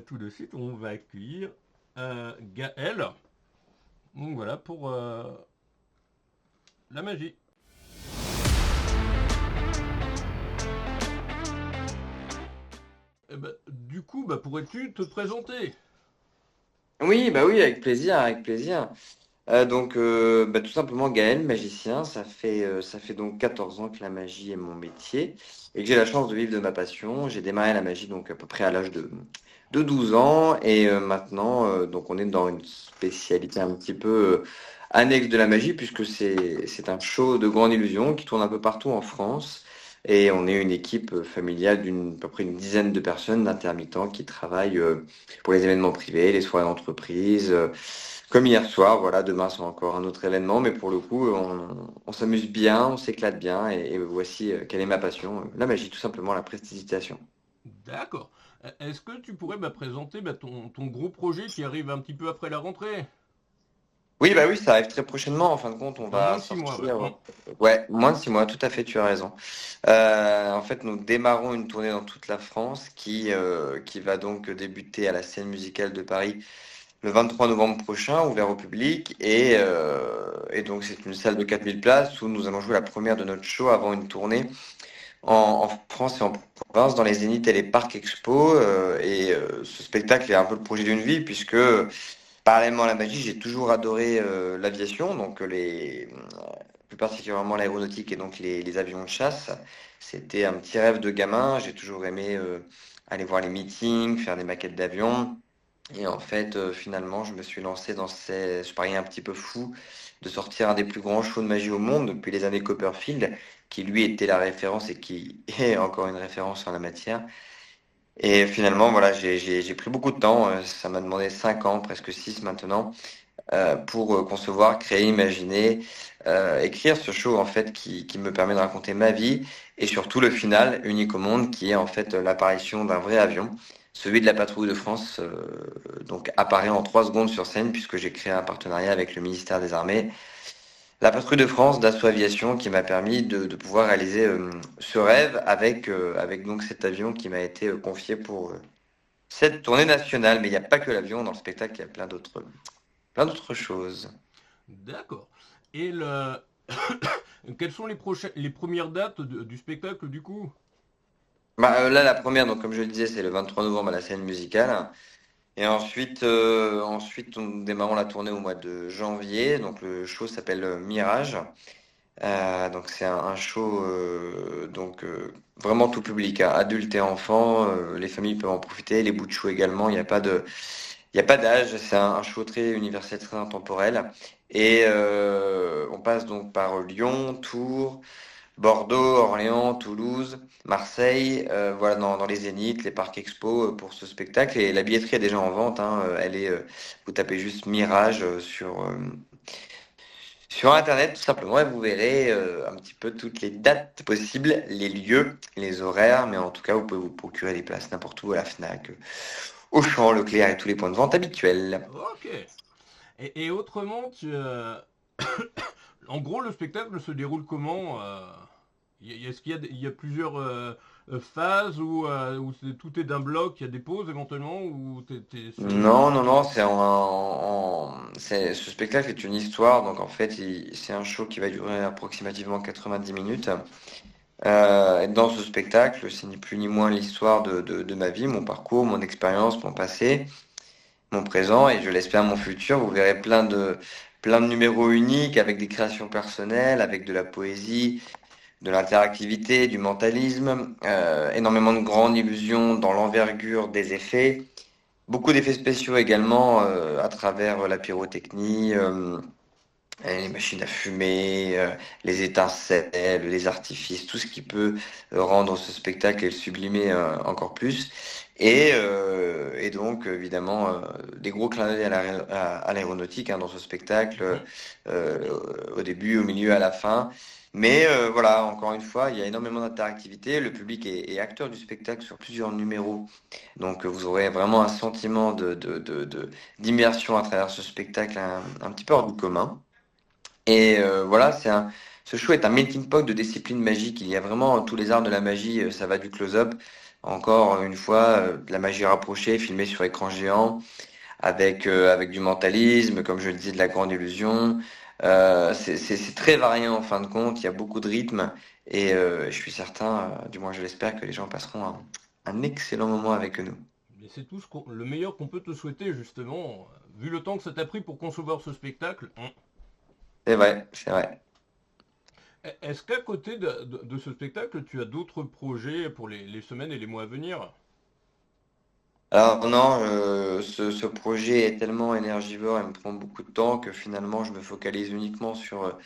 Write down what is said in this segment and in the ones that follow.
Tout de suite, on va accueillir Gaël. Donc voilà pour la magie. Du coup, pourrais-tu te présenter? Oui, bah oui, avec plaisir, avec plaisir. Tout simplement Gaël, magicien, ça fait donc 14 ans que la magie est mon métier et que j'ai la chance de vivre de ma passion. J'ai démarré la magie donc à peu près à l'âge de 12 ans et maintenant donc on est dans une spécialité un petit peu annexe de la magie puisque c'est un show de grande illusion qui tourne un peu partout en France et on est une équipe familiale d'une à peu près une dizaine de personnes d'intermittents qui travaillent pour les événements privés, les soirées d'entreprise. Comme hier soir, voilà, demain c'est encore un autre événement, mais pour le coup, on s'amuse bien, on s'éclate bien, et voici quelle est ma passion, la magie, tout simplement, la prestidigitation. D'accord. Est-ce que tu pourrais présenter ton gros projet qui arrive un petit peu après la rentrée? Oui, bah oui, ça arrive très prochainement. En fin de compte, on Dans moins va de 6 mois, sortir. ouais. Ouais, moins de 6 mois, tout à fait, tu as raison. En fait, nous démarrons une tournée dans toute la France qui va donc débuter à la scène musicale de Paris le 23 novembre prochain, ouvert au public. Et donc, c'est une salle de 4000 places où nous allons jouer la première de notre show avant une tournée en France et en province, dans les Zéniths et les parcs expo. Ce spectacle est un peu le projet d'une vie, puisque parallèlement à la magie, j'ai toujours adoré l'aviation, plus particulièrement l'aéronautique et donc les avions de chasse. C'était un petit rêve de gamin. J'ai toujours aimé aller voir les meetings, faire des maquettes d'avions. Et en fait, finalement, je me suis lancé dans ce pari un petit peu fou de sortir un des plus grands shows de magie au monde depuis les années Copperfield, qui lui était la référence et qui est encore une référence en la matière. Et finalement, voilà, j'ai pris beaucoup de temps. Ça m'a demandé 5 ans, presque 6 maintenant, pour concevoir, créer, imaginer, écrire ce show en fait qui me permet de raconter ma vie et surtout le final unique au monde qui est en fait l'apparition d'un vrai avion, celui de la patrouille de France, donc apparaît en 3 secondes sur scène puisque j'ai créé un partenariat avec le ministère des Armées, la patrouille de France d'Assaut Aviation qui m'a permis de pouvoir réaliser ce rêve avec donc cet avion qui m'a été confié pour cette tournée nationale. Mais il n'y a pas que l'avion dans le spectacle, il y a plein d'autres choses. D'accord. Et le... quelles sont les premières dates du spectacle du coup? Là, la première, donc comme je le disais, c'est le 23 novembre à la scène musicale. Et ensuite, nous démarrons la tournée au mois de janvier. Donc le show s'appelle Mirage. Donc c'est un show vraiment tout public, hein, adultes et enfants. Les familles peuvent en profiter, les bouts de show également. Il y a pas d'âge. C'est un show très universel, très intemporel. Et on passe donc par Lyon, Tours. Bordeaux, Orléans, Toulouse, Marseille, voilà dans les Zéniths, les parcs expo pour ce spectacle. Et la billetterie est déjà en vente, hein, vous tapez juste Mirage sur Internet tout simplement et vous verrez un petit peu toutes les dates possibles, les lieux, les horaires. Mais en tout cas, vous pouvez vous procurer des places n'importe où à la Fnac, Auchan, Leclerc et tous les points de vente habituels. Ok. Et autrement, en gros, le spectacle se déroule comment? Est-ce qu'il y a, il y a plusieurs phases où tout est d'un bloc, il y a des pauses éventuellement, ou t'es sur une... Non, non, non, ce spectacle est une histoire, donc en fait, c'est un show qui va durer approximativement 90 minutes. Et dans ce spectacle, c'est ni plus ni moins l'histoire de ma vie, mon parcours, mon expérience, mon passé, mon présent et je l'espère mon futur. Vous verrez plein de numéros uniques avec des créations personnelles, avec de la poésie, de l'interactivité, du mentalisme, énormément de grandes illusions dans l'envergure des effets. Beaucoup d'effets spéciaux également à travers la pyrotechnie, les machines à fumer, les étincelles, les artifices, tout ce qui peut rendre ce spectacle et le sublimer encore plus. Et donc, évidemment, des gros clins d'œil à l'aéronautique hein, dans ce spectacle, Mhm. au début, au milieu, à la fin. Mais voilà, encore une fois, il y a énormément d'interactivité. Le public est acteur du spectacle sur plusieurs numéros. Donc, vous aurez vraiment un sentiment d'immersion à travers ce spectacle un petit peu hors du commun. Et voilà, ce show est un melting pot de disciplines magiques. Il y a vraiment tous les arts de la magie. Ça va du close-up encore une fois, de la magie rapprochée, filmée sur écran géant, avec du mentalisme, comme je le disais, de la grande illusion. C'est très varié en fin de compte, il y a beaucoup de rythme et je suis certain, du moins je l'espère, que les gens passeront un excellent moment avec nous. Mais c'est tout le meilleur qu'on peut te souhaiter, justement, vu le temps que ça t'a pris pour concevoir ce spectacle. C'est vrai, c'est vrai. Est-ce qu'à côté de ce spectacle, tu as d'autres projets pour les semaines et les mois à venir? Alors non, ce projet est tellement énergivore et me prend beaucoup de temps que finalement je me focalise uniquement sur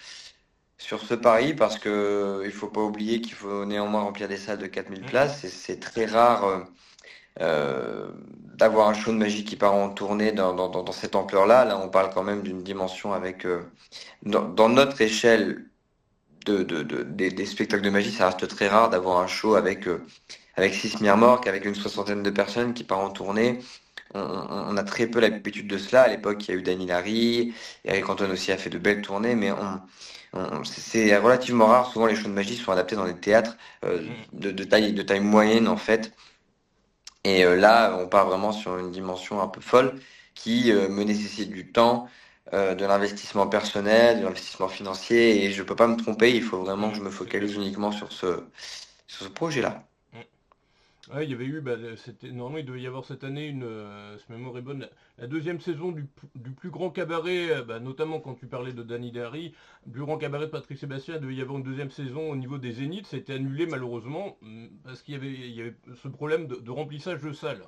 ce pari parce que il faut pas oublier qu'il faut néanmoins remplir des salles de 4000 places et c'est très rare d'avoir un show de magie qui part en tournée dans cette ampleur-là. Là, on parle quand même d'une dimension avec dans notre échelle des spectacles de magie, ça reste très rare d'avoir un show avec 6 avec une soixantaine de personnes qui part en tournée. On a très peu l'habitude de cela. À l'époque, il y a eu Dany Larry, Eric Antoine aussi a fait de belles tournées, mais c'est relativement rare. Souvent, les shows de magie sont adaptés dans des théâtres de taille moyenne, en fait. Et là, on part vraiment sur une dimension un peu folle qui me nécessite du temps, de l'investissement personnel, de l'investissement financier, et je peux pas me tromper. Il faut vraiment que je me C'est clair. focalise uniquement sur ce projet-là. Ouais, il y avait eu, normalement, il devait y avoir cette année si ma mémoire est bonne, la deuxième saison du plus grand cabaret, notamment quand tu parlais de Danny Derry, le plus grand cabaret de Patrick Sébastien, il devait y avoir une deuxième saison au niveau des Zéniths, ça a été annulé malheureusement, parce qu'il y avait ce problème de remplissage de salles.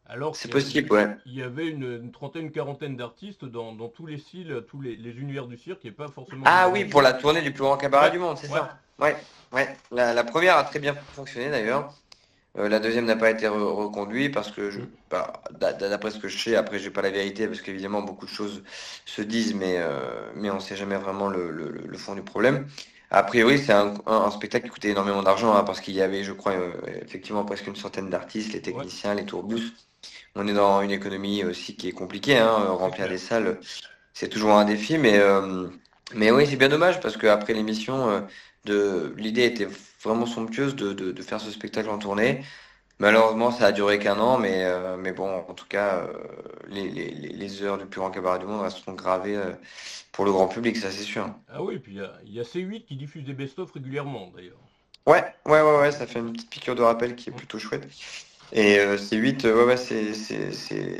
Alors C'est qu'il y avait, possible, ouais. il y avait une trentaine, une quarantaine d'artistes dans tous les styles, tous les univers du cirque, il n'y avait pas forcément Ah besoin oui, de pour show. la tournée du plus grand cabaret Ouais, du monde, c'est ouais, ça. Ouais, ouais. La première a très bien fonctionné d'ailleurs. La deuxième n'a pas été reconduite parce que, d'après ce que je sais, après j'ai pas la vérité parce qu'évidemment beaucoup de choses se disent, mais on ne sait jamais vraiment le fond du problème. A priori, c'est un spectacle qui coûtait énormément d'argent hein, parce qu'il y avait, je crois, effectivement presque une centaine d'artistes, les ouais, techniciens, les tourbus. On est dans une économie aussi qui est compliquée, hein, c'est remplir des clair. salles, c'est toujours un défi, mais oui, c'est bien dommage parce qu'après l'émission, l'idée était vraiment somptueuse de faire ce spectacle en tournée. Malheureusement, ça a duré qu'un an, mais bon, en tout cas, les heures du plus grand cabaret du monde resteront gravées pour le grand public, ça c'est sûr. Ah oui, et puis il y a C8 qui diffuse des best-of régulièrement d'ailleurs. Ouais, ouais, ouais, ouais, ça fait une petite piqûre de rappel qui est plutôt chouette. Et c'est 8, ouais, ouais,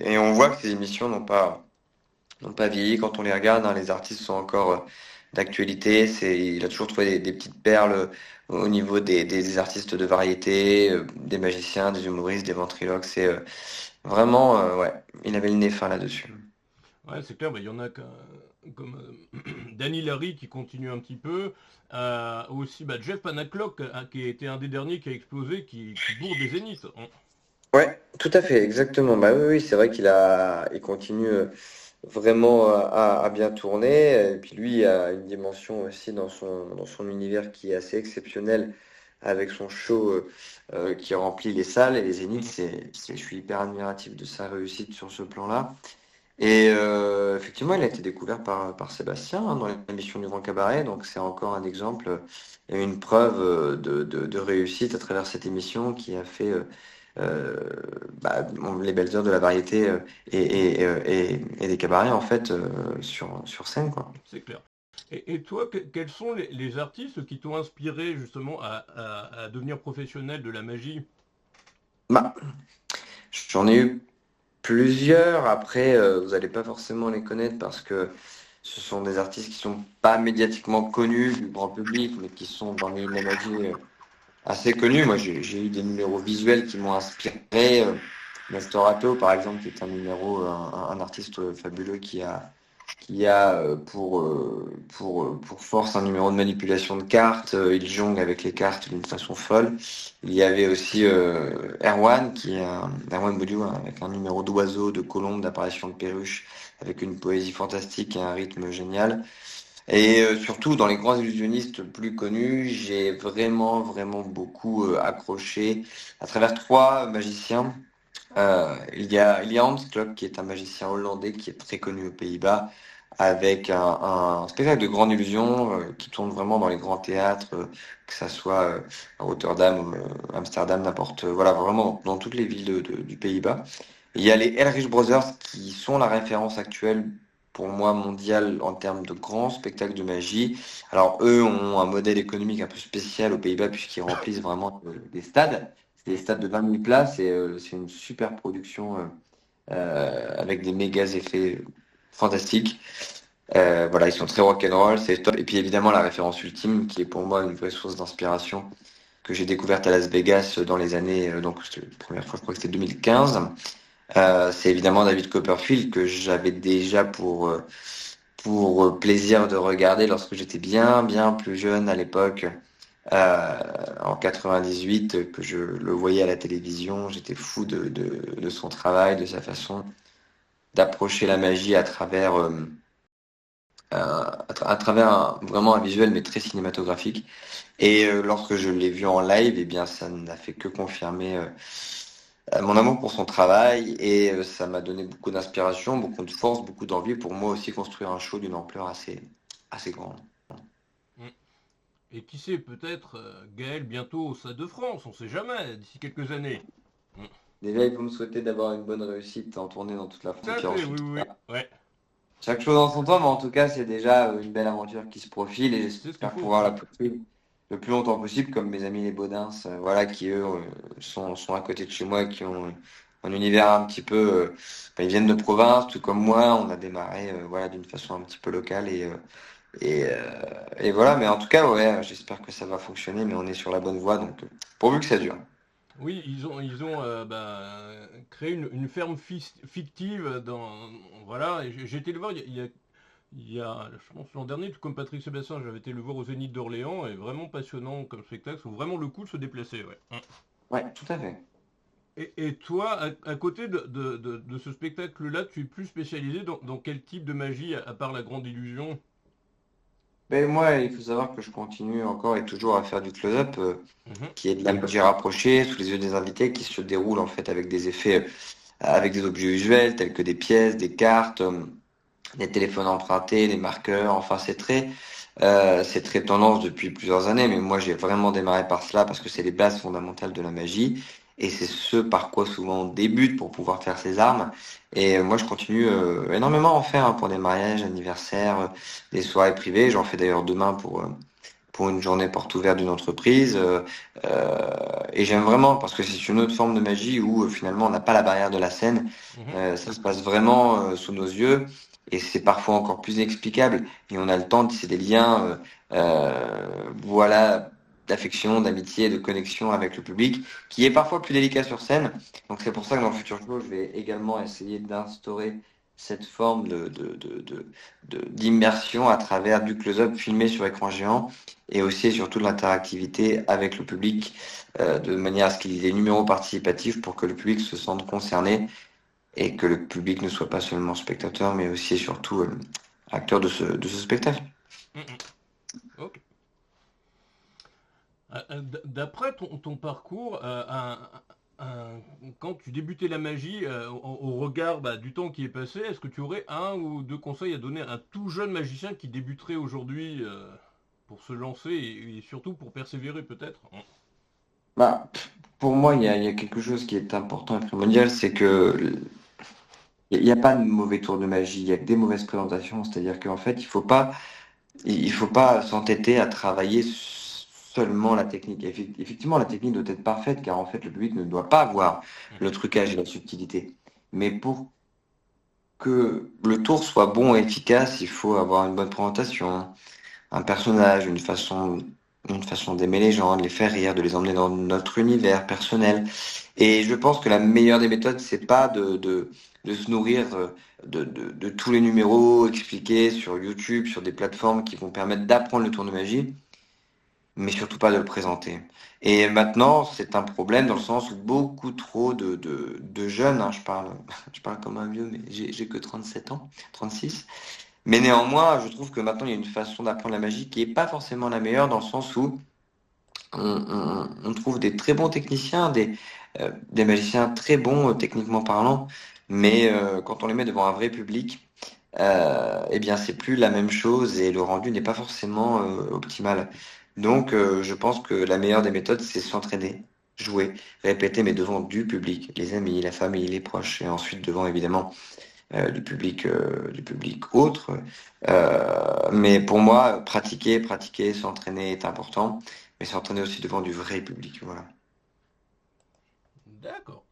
Et on voit que ces émissions n'ont pas vieilli quand on les regarde, hein. Les artistes sont encore d'actualité. Il a toujours trouvé des petites perles au niveau des artistes de variété, des magiciens, des humoristes, des ventriloques. C'est vraiment, ouais, il avait le nez fin là-dessus. Ouais, c'est clair, il y en a comme Danny Larry qui continue un petit peu. Aussi Jeff Panaclock, qui a été un des derniers qui a explosé, qui bourre des zéniths. Ouais, tout à fait, exactement. Bah oui, oui, c'est vrai il continue vraiment à bien tourner. Et puis lui, il a une dimension aussi dans son univers qui est assez exceptionnelle avec son show qui remplit les salles et les zéniths. Je suis hyper admiratif de sa réussite sur ce plan-là. Et effectivement, il a été découvert par Sébastien hein, dans l'émission du Grand Cabaret. Donc c'est encore un exemple et une preuve de réussite à travers cette émission qui a fait les belles heures de la variété et des cabarets en fait sur scène quoi. C'est clair. Et toi, quels sont les artistes qui t'ont inspiré justement à devenir professionnel de la magie? Bah, j'en ai eu plusieurs. Après, vous n'allez pas forcément les connaître parce que ce sont des artistes qui sont pas médiatiquement connus du grand public, mais qui sont dans le milieu de la magie assez connus. Moi, j'ai eu des numéros visuels qui m'ont inspiré. Nestorato, par exemple, qui est un artiste fabuleux qui a pour force un numéro de manipulation de cartes. Il jongle avec les cartes d'une façon folle. Il y avait aussi Erwan, Erwan Boudiou, hein, avec un numéro d'oiseau, de colombe, d'apparition de perruche, avec une poésie fantastique et un rythme génial. Et surtout, dans les grands illusionnistes plus connus, j'ai vraiment, vraiment beaucoup accroché à travers trois magiciens. Il y a Hans Klok, qui est un magicien hollandais qui est très connu aux Pays-Bas, avec un spectacle de grande illusion qui tourne vraiment dans les grands théâtres, que ça soit à Rotterdam, Amsterdam, n'importe, voilà, vraiment dans toutes les villes du Pays-Bas. Il y a les Elrich Brothers qui sont la référence actuelle pour moi mondiale en termes de grands spectacles de magie. Alors eux ont un modèle économique un peu spécial aux Pays-Bas puisqu'ils remplissent vraiment des stades. C'est des stades de 20 000 places et c'est une super production avec des méga effets fantastiques. Voilà, ils sont très rock'n'roll, c'est top. Et puis évidemment la référence ultime qui est pour moi une vraie source d'inspiration que j'ai découverte à Las Vegas dans les années, donc la première fois je crois que c'était 2015. C'est évidemment David Copperfield que j'avais déjà pour plaisir de regarder lorsque j'étais bien plus jeune à l'époque, en 98, que je le voyais à la télévision. J'étais fou de son travail, de sa façon d'approcher la magie à travers, à travers vraiment un visuel mais très cinématographique. Et lorsque je l'ai vu en live, eh bien ça n'a fait que confirmer mon amour pour son travail et ça m'a donné beaucoup d'inspiration, beaucoup de force, beaucoup d'envie pour moi aussi construire un show d'une ampleur assez grande. Mm. Et qui sait, peut-être Gaël bientôt au Stade de France, on sait jamais, d'ici quelques années. Mm. Déjà, il faut me souhaiter d'avoir une bonne réussite en tournée dans toute la France Tout et à puis fait, oui, ensuite, oui, oui. Ouais, chaque chose en son temps, mais en tout cas, c'est déjà une belle aventure qui se profile et c'est ce qu'il j'espère faut. pouvoir la Mm. poursuivre le plus longtemps possible, comme mes amis les Baudins, voilà, qui eux sont à côté de chez moi, qui ont un univers un petit peu, ils viennent de province, tout comme moi, on a démarré, voilà, d'une façon un petit peu locale et voilà, mais en tout cas, ouais, j'espère que ça va fonctionner, mais on est sur la bonne voie, donc pourvu que ça dure. Oui, ils ont créé une ferme fictive dans. Voilà, et j'ai été le voir je pense l'an dernier, tout comme Patrick Sébastien, j'avais été le voir au Zénith d'Orléans, et vraiment passionnant comme spectacle, ça vaut vraiment le coup de se déplacer, ouais. Mm. Ouais, tout à fait. Et toi, à côté de ce spectacle-là, tu es plus spécialisé dans quel type de magie, à part la grande illusion? Ben moi, il faut savoir que je continue encore et toujours à faire du close-up, Mhm. qui est de la magie rapprochée, sous les yeux des invités, qui se déroule en fait avec des effets, avec des objets usuels tels que des pièces, des cartes, des téléphones empruntés, des marqueurs. Enfin, c'est très tendance depuis plusieurs années, mais moi j'ai vraiment démarré par cela parce que c'est les bases fondamentales de la magie et c'est ce par quoi souvent on débute pour pouvoir faire ses armes. Et moi je continue énormément à en faire hein, pour des mariages, anniversaires, des soirées privées. J'en fais d'ailleurs demain pour une journée porte ouverte d'une entreprise. Et j'aime vraiment parce que c'est une autre forme de magie où finalement on n'a pas la barrière de la scène. Mhm. Ça se passe vraiment sous nos yeux et c'est parfois encore plus inexplicable. Et on a le temps de tisser des liens, voilà, d'affection, d'amitié, de connexion avec le public, qui est parfois plus délicat sur scène. Donc c'est pour ça que dans le futur show, je vais également essayer d'instaurer cette forme d'immersion à travers du close-up filmé sur écran géant et aussi et surtout de l'interactivité avec le public de manière à ce qu'il y ait des numéros participatifs pour que le public se sente concerné et que le public ne soit pas seulement spectateur mais aussi et surtout acteur de ce spectacle. Mhm. Ok. D'après ton parcours, quand tu débutais la magie, au regard du temps qui est passé, est-ce que tu aurais un ou deux conseils à donner à un tout jeune magicien qui débuterait aujourd'hui pour se lancer et surtout pour persévérer peut-être? Bah, pour moi, il y a quelque chose qui est important et primordial, c'est que il n'y a pas de mauvais tour de magie, il y a que des mauvaises présentations. C'est-à-dire qu'en fait, il faut pas s'entêter à travailler seulement la technique. Effectivement, la technique doit être parfaite, car en fait, le public ne doit pas voir le Mhm. trucage et la subtilité. Mais pour que le tour soit bon et efficace, il faut avoir une bonne présentation, un personnage, une façon d'aimer les gens, de les faire rire, de les emmener dans notre univers personnel. Et je pense que la meilleure des méthodes, c'est pas de se nourrir de tous les numéros expliqués sur YouTube, sur des plateformes qui vont permettre d'apprendre le tour de magie, mais surtout pas de le présenter. Et maintenant, c'est un problème dans le sens où beaucoup trop de jeunes, hein, je parle comme un vieux, mais j'ai que 37 ans, 36. Mais néanmoins, je trouve que maintenant, il y a une façon d'apprendre la magie qui est pas forcément la meilleure dans le sens où on trouve des très bons techniciens, des magiciens très bons techniquement parlant, mais quand on les met devant un vrai public, eh bien c'est plus la même chose et le rendu n'est pas forcément optimal. Donc je pense que la meilleure des méthodes, c'est s'entraîner, jouer, répéter, mais devant du public, les amis, la famille, les proches, et ensuite devant évidemment du public autre. Mais pour moi, pratiquer, s'entraîner est important, mais s'entraîner aussi devant du vrai public, voilà. D'accord.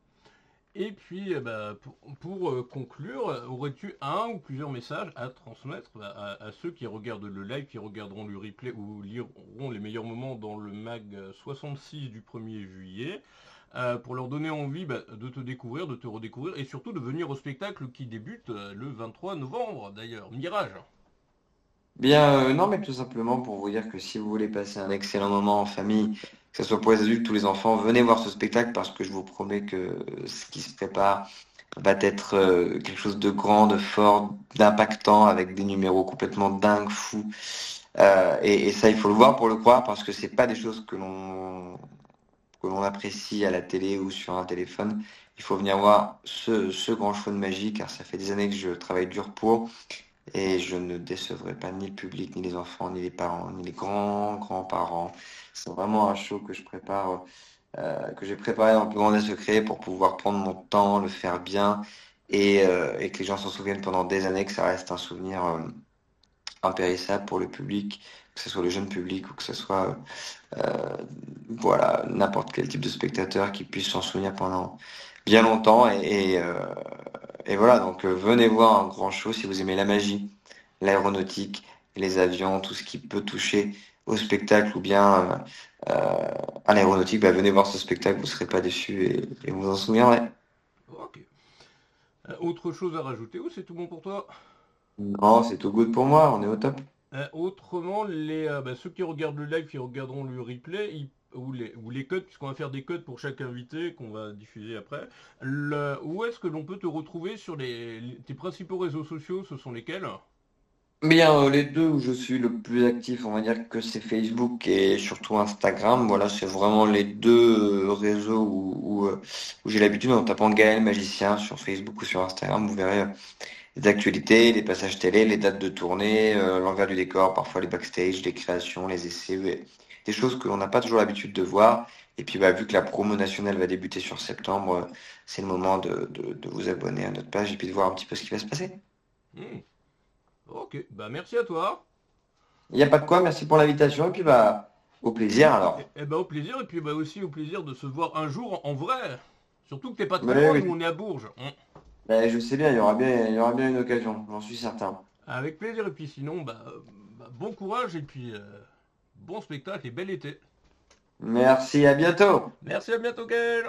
Et puis, conclure, aurais-tu un ou plusieurs messages à transmettre à ceux qui regardent le live, qui regarderont le replay ou liront les meilleurs moments dans le mag 66 du 1er juillet, pour leur donner envie de te découvrir, de te redécouvrir et surtout de venir au spectacle qui débute le 23 novembre d'ailleurs, Mirage. Bien, non, mais tout simplement pour vous dire que si vous voulez passer un excellent moment en famille, que ce soit pour les adultes ou les enfants, venez voir ce spectacle parce que je vous promets que ce qui se prépare va être quelque chose de grand, de fort, d'impactant, avec des numéros complètement dingues, fous. Et ça, il faut le voir pour le croire parce que c'est pas des choses que l'on apprécie à la télé ou sur un téléphone. Il faut venir voir ce grand show de magie car ça fait des années que je travaille dur pour. Et je ne décevrai pas ni le public, ni les enfants, ni les parents, ni les grands-parents. C'est vraiment un show que je prépare, que j'ai préparé dans le plus grand des secrets pour pouvoir prendre mon temps, le faire bien et que les gens s'en souviennent pendant des années, que ça reste un souvenir impérissable pour le public, que ce soit le jeune public ou que ce soit voilà, n'importe quel type de spectateur qui puisse s'en souvenir pendant bien longtemps. Et voilà, donc venez voir un grand show si vous aimez la magie, l'aéronautique, les avions, tout ce qui peut toucher au spectacle ou bien à l'aéronautique, bah, venez voir ce spectacle, vous ne serez pas déçus et vous en souviendrez. Ok. Autre chose à rajouter ou c'est tout bon pour toi? Non, c'est tout good pour moi, on est au top. Autrement, ceux qui regardent le live, qui regarderont le replay, ou les codes, puisqu'on va faire des codes pour chaque invité qu'on va diffuser après. Où est-ce que l'on peut te retrouver sur tes principaux réseaux sociaux? Ce sont lesquels? Bien, les deux où je suis le plus actif, on va dire que c'est Facebook et surtout Instagram. Voilà, c'est vraiment les deux réseaux où j'ai l'habitude en tapant Gaël Magicien sur Facebook ou sur Instagram. Vous verrez les actualités, les passages télé, les dates de tournée, l'envers du décor, parfois les backstage, les créations, les essais, des choses que l'on n'a pas toujours l'habitude de voir. Et puis, bah, vu que la promo nationale va débuter sur septembre, c'est le moment de vous abonner à notre page et puis de voir un petit peu ce qui va se passer. Hmm. Ok, merci à toi. Il n'y a pas de quoi, merci pour l'invitation et puis bah au plaisir alors. Au plaisir, et puis aussi au plaisir de se voir un jour en vrai. Surtout que t'es pas Oui, très loin, nous oui. on est à Bourges. Je sais bien, il y aura bien une occasion, j'en suis certain. Avec plaisir, et puis sinon, bon courage, et puis bon spectacle et bel été. Merci, à bientôt. Merci, à bientôt, Gaël.